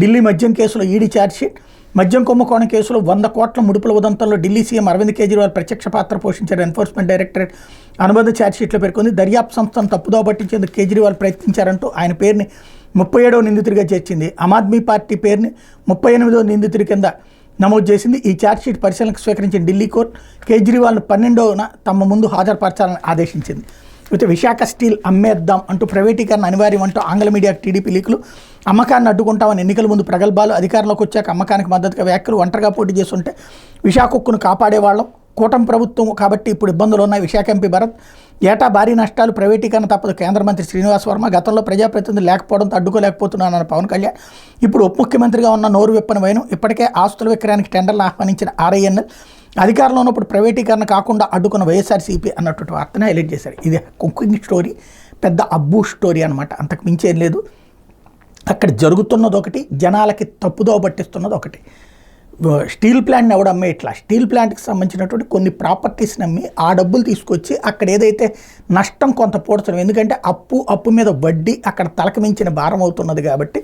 ఢిల్లీ మద్యం కేసులో ED chargesheet. మద్యం కుంభకోణం కేసులో 100 కోట్ల ముడుపుల ఉదంతంలో ఢిల్లీ సీఎం అరవింద్ కేజ్రీవాల్ ప్రత్యక్ష పాత్ర పోషించారు ఎన్ఫోర్స్మెంట్ డైరెక్టరేట్ అనుబంధ ఛార్జ్షీట్లో పేర్కొంది. దర్యాప్తు సంస్థను తప్పుదోవ పట్టించేందుకు కేజ్రీవాల్ ప్రయత్నించారంటూ ఆయన పేరుని 37వ నిందితుడిగా చేర్చింది. ఆమ్ ఆద్మీ పార్టీ పేరుని 38వ నిందితుడి కింద నమోదు చేసింది. ఈ ఛార్జ్షీట్ పరిశీలనకు స్వీకరించిన ఢిల్లీ కోర్టు కేజ్రీవాల్ను 12న తమ ముందు హాజరుపరచాలని ఆదేశించింది. అయితే విశాఖ స్టీల్ అమ్మేద్దాం అంటూ ప్రైవేటీకరణ అనివార్యం అంటూ ఆంగ్ల మీడియాకు టీడీపీ లీకులు, అమ్మకాన్ని అడ్డుకుంటామని ఎన్నికల ముందు ప్రగల్భాలు, అధికారంలోకి వచ్చాక అమ్మకానికి మద్దతుగా వ్యాఖ్యలు, ఒంటరిగా పోటీ చేస్తుంటే విశాఖ ఉక్కును కాపాడేవాళ్ళం, కూటమి ప్రభుత్వం కాబట్టి ఇప్పుడు ఇబ్బందులు ఉన్నాయి. విశాఖ ఎంపీ భరత్, ఏటా భారీ నష్టాలు, ప్రైవేటీకరణ తప్పదు కేంద్ర మంత్రి శ్రీనివాస్ వర్మ, గతంలో ప్రజాప్రతినిధులు లేకపోవడంతో అడ్డుకోలేకపోతున్నానన్న పవన్ కళ్యాణ్, ఇప్పుడు ఉప ముఖ్యమంత్రిగా ఉన్న నోరు విప్పని వైనం, ఇప్పటికే ఆస్తుల విక్రయానికి టెండర్లు ఆహ్వానించిన ఆర్ఐఎన్ఎల్, అధికారంలో ఉన్నప్పుడు ప్రైవేటీకరణ కాకుండా అడ్డుకున్న వైఎస్ఆర్సీపీ అన్నటువంటి వార్తను హైలైట్ చేశారు. ఇది కుకింగ్ స్టోరీ, పెద్ద అబ్బూ స్టోరీ అనమాట, అంతకు మించేం లేదు. అక్కడ జరుగుతున్నది ఒకటి, జనాలకి తప్పుదోవ పట్టిస్తున్నది ఒకటి. స్టీల్ ప్లాంట్ని ఎవడు అమ్మేయట్లా, స్టీల్ ప్లాంట్కి సంబంధించినటువంటి కొన్ని ప్రాపర్టీస్ని అమ్మి ఆ డబ్బులు తీసుకొచ్చి అక్కడ ఏదైతే నష్టం కొంత పోడుతున్నాం, ఎందుకంటే అప్పు మీద వడ్డీ అక్కడ తలకు మించిన భారం అవుతున్నది కాబట్టి,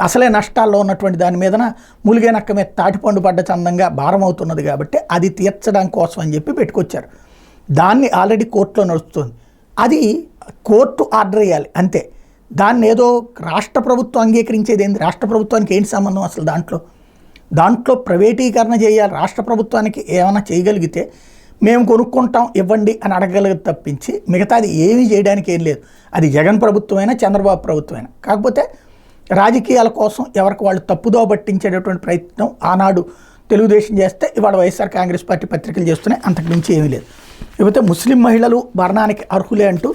అసలే నష్టాల్లో ఉన్నటువంటి దాని మీదన మూలిగే నక్క మీద తాటిపండు పడ్డ చందంగా భారం అవుతున్నది కాబట్టి అది తీర్చడం కోసం అని చెప్పి పెట్టుకొచ్చారు. దాన్ని ఆల్రెడీ కోర్టులో నడుస్తుంది. అది కోర్టు ఆర్డర్ చేయాలి అంతే. దాన్ని ఏదో రాష్ట్ర ప్రభుత్వం అంగీకరించేది ఏంది? రాష్ట్ర ప్రభుత్వానికి ఏంటి సంబంధం అసలు? దాంట్లో ప్రైవేటీకరణ చేయాలి. రాష్ట్ర ప్రభుత్వానికి ఏమైనా చేయగలిగితే మేము కొనుక్కుంటాం ఇవ్వండి అని అడగగలిగి తప్పించి మిగతాది ఏమీ చేయడానికి ఏం లేదు. అది జగన్ ప్రభుత్వమైనా చంద్రబాబు ప్రభుత్వమైనా. కాకపోతే రాజకీయాల కోసం ఎవరికి వాళ్ళు తప్పుదోవ పట్టించేటటువంటి ప్రయత్నం ఆనాడు తెలుగుదేశం చేస్తే ఇవాళ వైఎస్ఆర్ కాంగ్రెస్ పార్టీ పత్రికలు చేస్తున్నాయి, అంతకు మించి ఏమీ లేదు. లేకపోతే ముస్లిం మహిళలు మరణానికి అర్హులే అంటూ